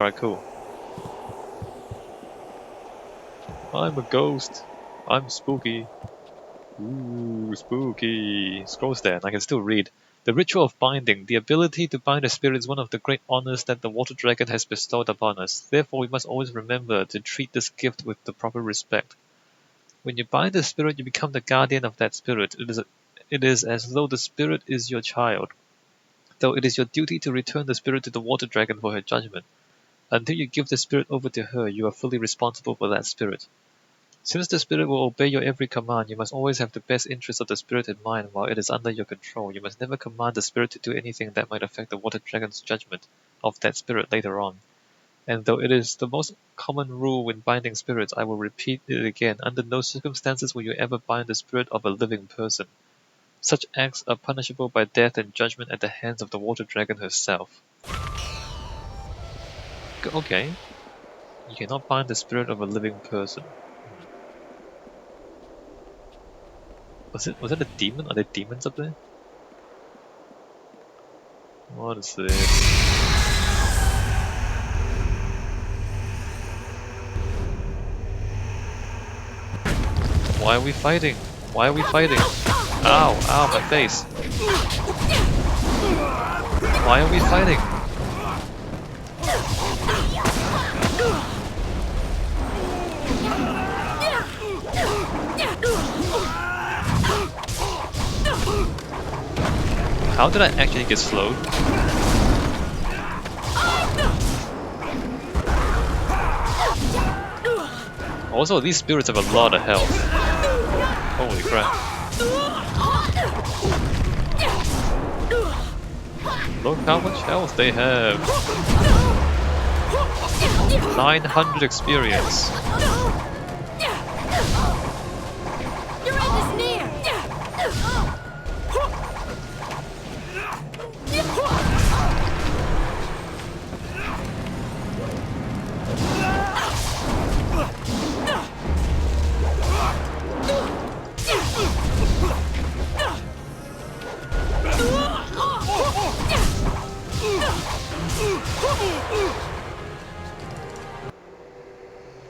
Alright, cool. I'm a ghost. I'm spooky. Ooh, spooky. Scrolls there, and I can still read. The ritual of binding. The ability to bind a spirit is one of the great honors that the water dragon has bestowed upon us. Therefore, we must always remember to treat this gift with the proper respect. When you bind a spirit, you become the guardian of that spirit. It is as though the spirit is your child. Though it is your duty to return the spirit to the water dragon for her judgment. Until you give the spirit over to her, you are fully responsible for that spirit. Since the spirit will obey your every command, you must always have the best interests of the spirit in mind while it is under your control. You must never command the spirit to do anything that might affect the water dragon's judgment of that spirit later on. And though it is the most common rule when binding spirits, I will repeat it again. Under no circumstances will you ever bind the spirit of a living person. Such acts are punishable by death and judgment at the hands of the water dragon herself. Okay. You cannot bind the spirit of a living person. Was it a demon? Are there demons up there? What is this? Why are we fighting? Why are we fighting? Ow, ow, my face. Why are we fighting? How did I actually get slowed? Also, these spirits have a lot of health. Holy crap. Look how much health they have. 900 experience.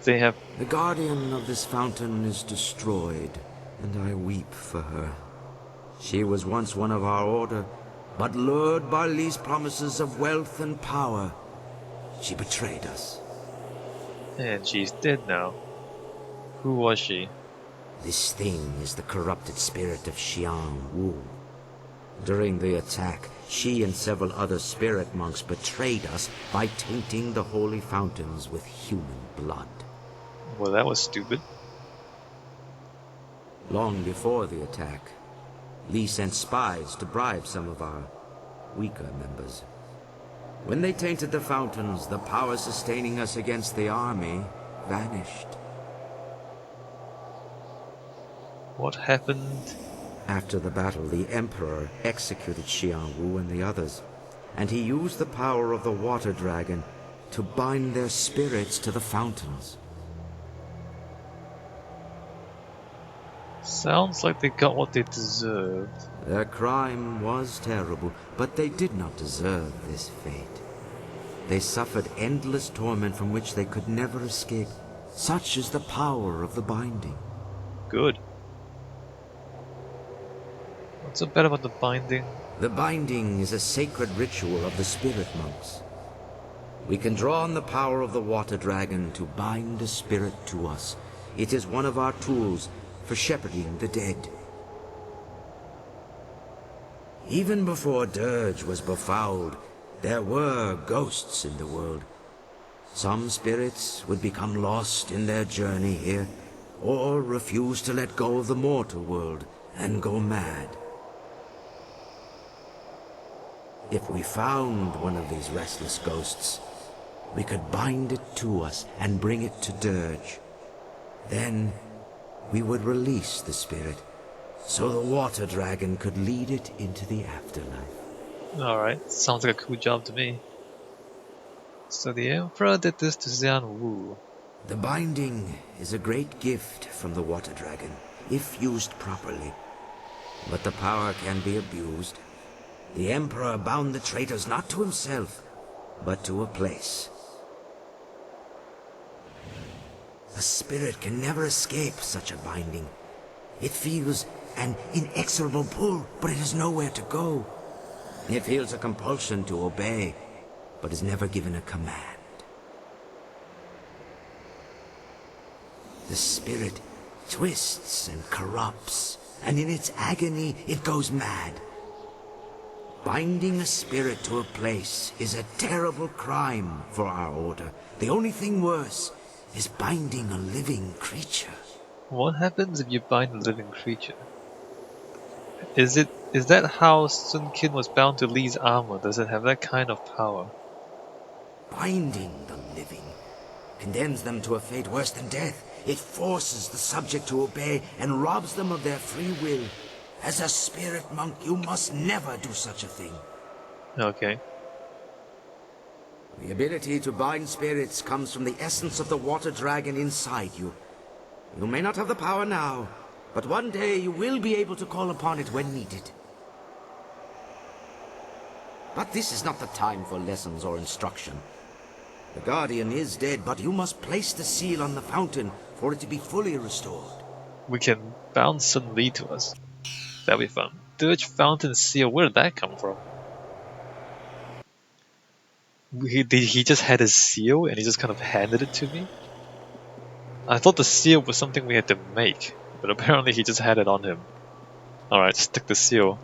They have... The guardian of this fountain is destroyed, and I weep for her. She was once one of our order, but lured by Lee's promises of wealth and power, she betrayed us. And she's dead now. Who was she? This thing is the corrupted spirit of Xiang Wu. During the attack, she and several other spirit monks betrayed us by tainting the holy fountains with human blood. Well, that was stupid. Long before the attack, Lee sent spies to bribe some of our weaker members. When they tainted the fountains, the power sustaining us against the army vanished. What happened? After the battle, the Emperor executed Xiang Wu and the others, and he used the power of the water dragon to bind their spirits to the fountains. Sounds like they got what they deserved. Their crime was terrible, but they did not deserve this fate. They suffered endless torment from which they could never escape. Such is the power of the binding. Good. What's so bad about the binding? The binding is a sacred ritual of the spirit monks. We can draw on the power of the water dragon to bind a spirit to us. It is one of our tools for shepherding the dead. Even before Dirge was befouled, there were ghosts in the world. Some spirits would become lost in their journey here, or refuse to let go of the mortal world and go mad. If we found one of these restless ghosts, we could bind it to us and bring it to Dirge. Then we would release the spirit, so the water dragon could lead it into the afterlife. Alright, sounds like a cool job to me. So the Emperor did this to Xian Wu. The binding is a great gift from the water dragon, if used properly. But the power can be abused. The Emperor bound the traitors not to himself, but to a place. A spirit can never escape such a binding. It feels an inexorable pull, but it has nowhere to go. It feels a compulsion to obey, but is never given a command. The spirit twists and corrupts, and in its agony it goes mad. Binding a spirit to a place is a terrible crime for our order. The only thing worse is binding a living creature. What happens if you bind a living creature? Is that how Sun Qin was bound to Li's armor? Does it have that kind of power? Binding the living condemns them to a fate worse than death. It forces the subject to obey and robs them of their free will. As a spirit monk, you must never do such a thing. Okay. The ability to bind spirits comes from the essence of the water dragon inside you. You may not have the power now, but one day you will be able to call upon it when needed. But this is not the time for lessons or instruction. The Guardian is dead, but you must place the seal on the fountain for it to be fully restored. We can bound Sun Li to us. That'll be fun. Dirge Fountain Seal, where did that come from? He just had a seal and he just kind of handed it to me? I thought the seal was something we had to make, but apparently he just had it on him. Alright, stick the seal.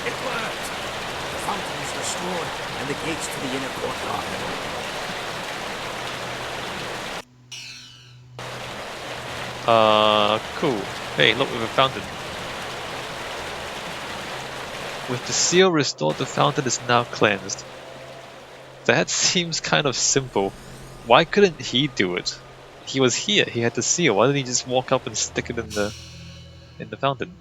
It worked! The fountain is restored, and the gates to the inner courtyard are open. Cool. Hey, look, we have a fountain. With the seal restored, the fountain is now cleansed. That seems kind of simple. Why couldn't he do it? He was here, he had the seal. Why didn't he just walk up and stick it in the fountain?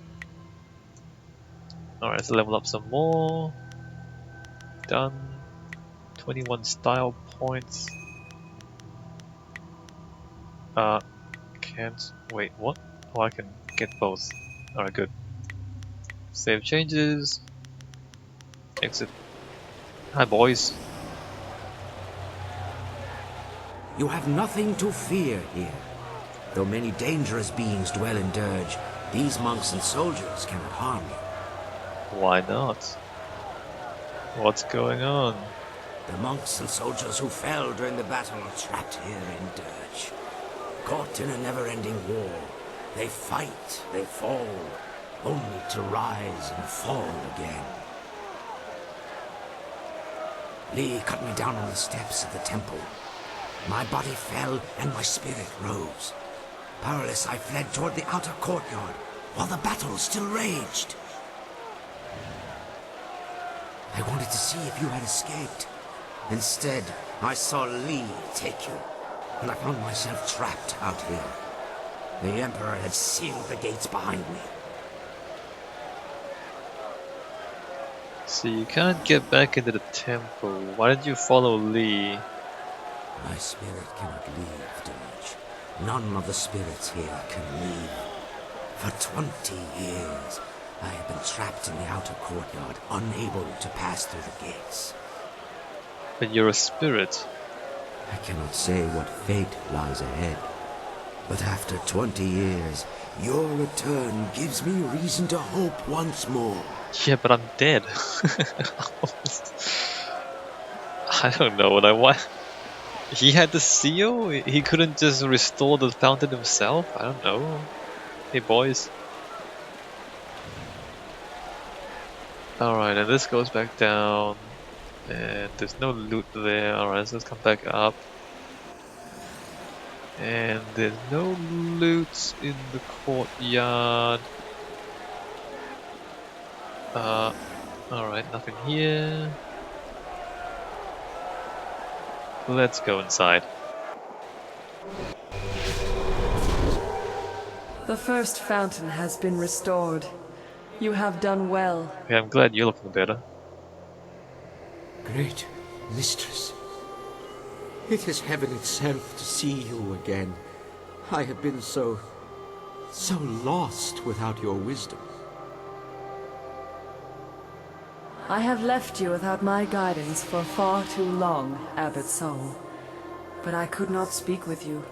Alright, let's level up some more. Done. 21 style points. Can't. Wait, what? Oh, I can get both. Alright, good. Save changes. Exit. Hi, boys. You have nothing to fear here. Though many dangerous beings dwell in Dirge, these monks and soldiers cannot harm you. Why not? What's going on? The monks and soldiers who fell during the battle are trapped here in Dirge. Caught in a never-ending war. They fight, they fall, only to rise and fall again. Li cut me down on the steps of the temple. My body fell and my spirit rose. Powerless, I fled toward the outer courtyard, while the battle still raged. I wanted to see if you had escaped. Instead, I saw Li take you, and I found myself trapped out here. The Emperor had sealed the gates behind me. So you can't get back into the temple. Why did you follow Li? My spirit cannot leave, Dirge. None of the spirits here can leave. For 20 years, I have been trapped in the outer courtyard, unable to pass through the gates. But you're a spirit. I cannot say what fate lies ahead. But after 20 years, your return gives me reason to hope once more. Yeah, but I'm dead. I don't know what I want. He had the seal? He couldn't just restore the fountain himself? I don't know. Hey boys. Alright, and this goes back down. And there's no loot there. Alright, so let's come back up. And there's no loot in the courtyard. Alright, nothing here. Let's go inside. The first fountain has been restored. You have done well. Okay, I'm glad you're looking better. Great mistress. It is heaven itself to see you again. I have been so lost without your wisdom. I have left you without my guidance for far too long, Abbot Soul. But I could not speak with you.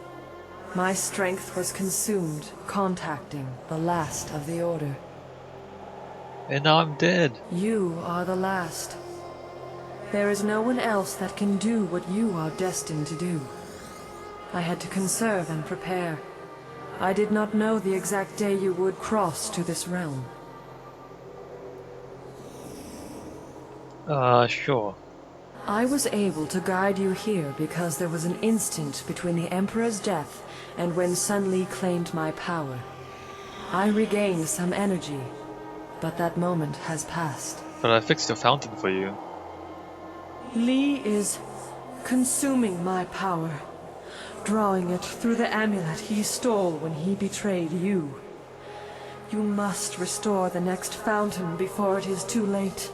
My strength was consumed contacting the last of the Order. And now I'm dead. You are the last. There is no one else that can do what you are destined to do. I had to conserve and prepare. I did not know the exact day you would cross to this realm. Sure. I was able to guide you here because there was an instant between the Emperor's death and when Sun Li claimed my power. I regained some energy, but that moment has passed. But I fixed the fountain for you. Li is consuming my power, drawing it through the amulet he stole when he betrayed you. You must restore the next fountain before it is too late.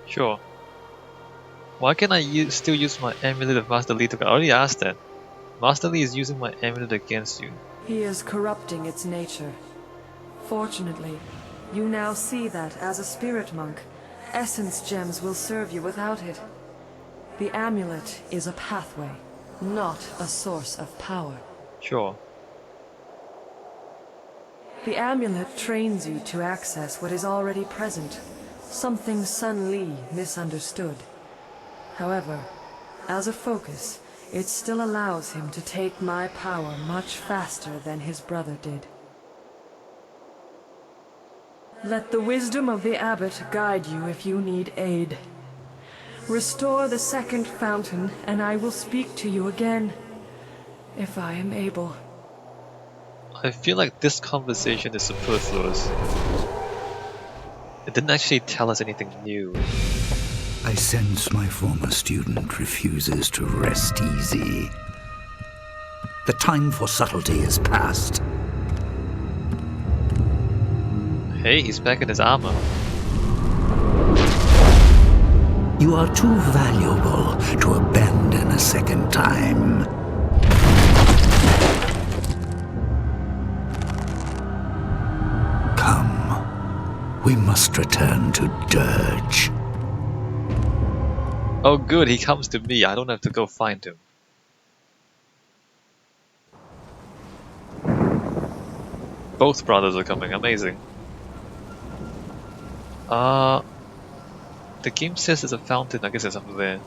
Sure. Why can't I still use my amulet if Master Li took it? I already asked that. Master Li is using my amulet against you. He is corrupting its nature. Fortunately, you now see that as a spirit monk, essence gems will serve you without it. The amulet is a pathway, not a source of power. Sure. The amulet trains you to access what is already present, something Sun Li misunderstood. However, as a focus, it still allows him to take my power much faster than his brother did. Let the wisdom of the Abbot guide you if you need aid. Restore the second fountain, and I will speak to you again, if I am able. I feel like this conversation is superfluous. It didn't actually tell us anything new. I sense my former student refuses to rest easy. The time for subtlety is past. Hey, he's back in his armor. You are too valuable to abandon a second time. Come, we must return to Dirge. Oh good, he comes to me. I don't have to go find him. Both brothers are coming. Amazing. The game says there's a fountain. I guess it's up there.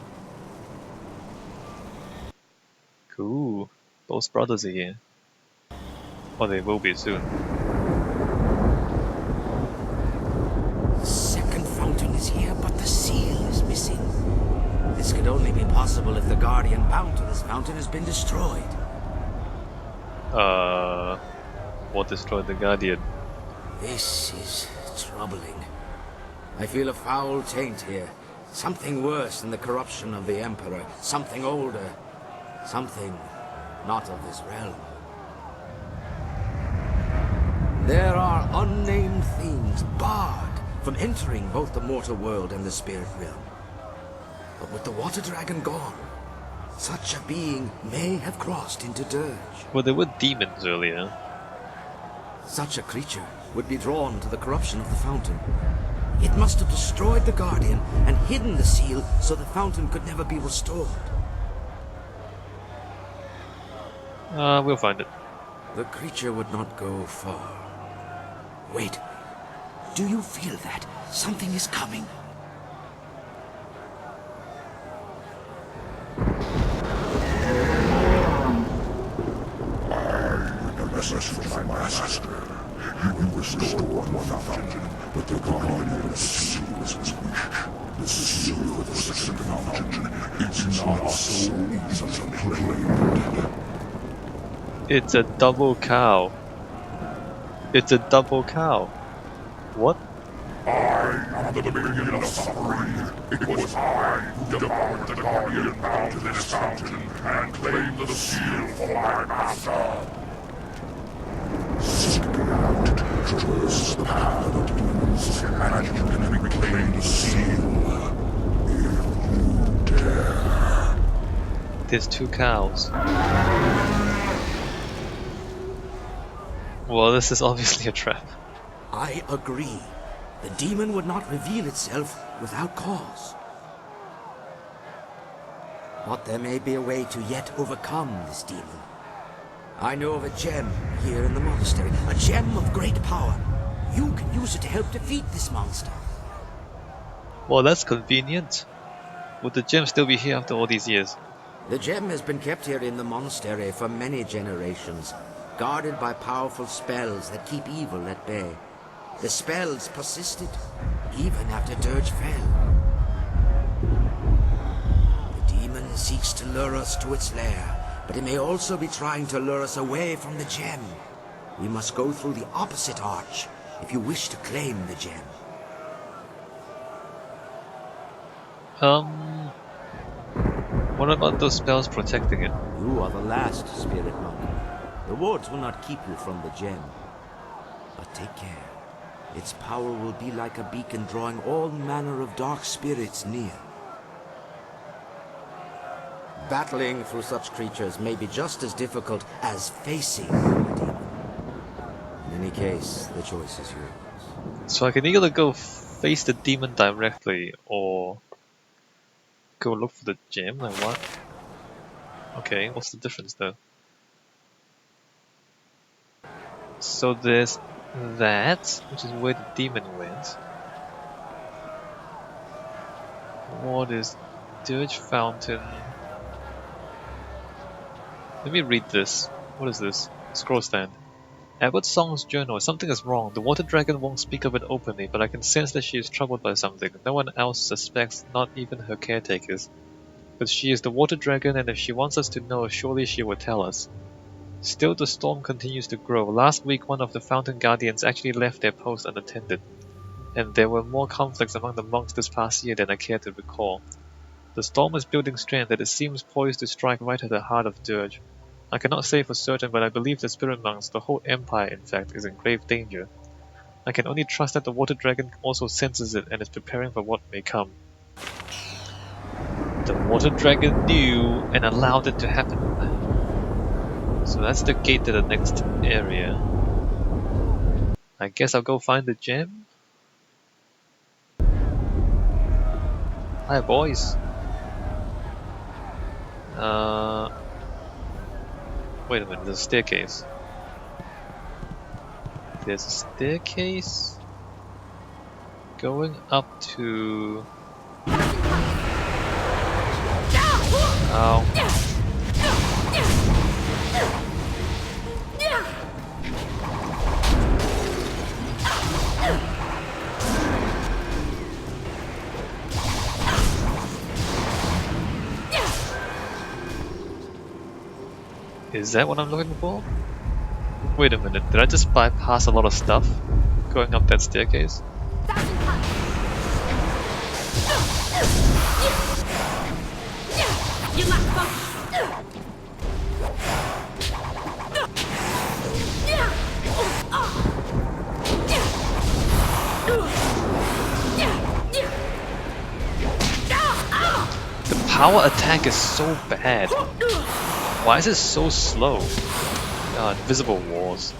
Cool. Both brothers are here. Or they will be soon. The second fountain is here, but the seal is missing. This could only be possible if the guardian bound to this fountain has been destroyed. What destroyed the Guardian? This is troubling. I feel a foul taint here. Something worse than the corruption of the Emperor. Something older. Something not of this realm. There are unnamed things barred from entering both the mortal world and the spirit realm. But with the water dragon gone, such a being may have crossed into Dirge. Well, there were demons earlier. Such a creature would be drawn to the corruption of the fountain. It must have destroyed the Guardian and hidden the seal so the fountain could never be restored. We'll find it. The creature would not go far. Wait. Do you feel that? Something is coming. Message from my master. You restored one fountain, but the Guardian's seal is weak. The seal of the second fountain, it's not so easily claimed. It's a double cow. It's a double cow. What? I am the beginning of suffering. It was I who devoured the Guardian bound to this fountain and claimed the seal for my master. Seek me out, traverse the path of demons, and you can reclaim the seal, if you dare. his 2 cows. Well, this is obviously a trap. I agree. The demon would not reveal itself without cause. But there may be a way to yet overcome this demon. I know of a gem here in the monastery, a gem of great power. You can use it to help defeat this monster. Well, that's convenient. Would the gem still be here after all these years? The gem has been kept here in the monastery for many generations, guarded by powerful spells that keep evil at bay. The spells persisted, even after Dirge fell. The demon seeks to lure us to its lair, but it may also be trying to lure us away from the gem. We must go through the opposite arch if you wish to claim the gem. What about those spells protecting it? You are the last spirit monk. The wards will not keep you from the gem. But take care. Its power will be like a beacon drawing all manner of dark spirits near. Battling through such creatures may be just as difficult as facing a demon. In any case, the choice is yours. So I can either go face the demon directly, or go look for the gem, like what? Okay, what's the difference though? So there's that, which is where the demon went. What is Dirge Fountain? Let me read this. What is this? Scroll stand. Edward Song's journal. Something is wrong. The water dragon won't speak of it openly, but I can sense that she is troubled by something. No one else suspects, not even her caretakers. But she is the water dragon, and if she wants us to know, surely she will tell us. Still, the storm continues to grow. Last week, one of the fountain guardians actually left their post unattended, and there were more conflicts among the monks this past year than I care to recall. The storm is building strength that it seems poised to strike right at the heart of Dirge. I cannot say for certain, but I believe the spirit monks, the whole empire in fact, is in grave danger. I can only trust that the water dragon also senses it and is preparing for what may come. The water dragon knew and allowed it to happen. So that's the gate to the next area. I guess I'll go find the gem? Hi boys. Wait a minute, there's a staircase. There's a staircase going up to... Ow. Is that what I'm looking for? Wait a minute, did I just bypass a lot of stuff going up that staircase? The power attack is so bad. Why is it so slow? God, invisible walls.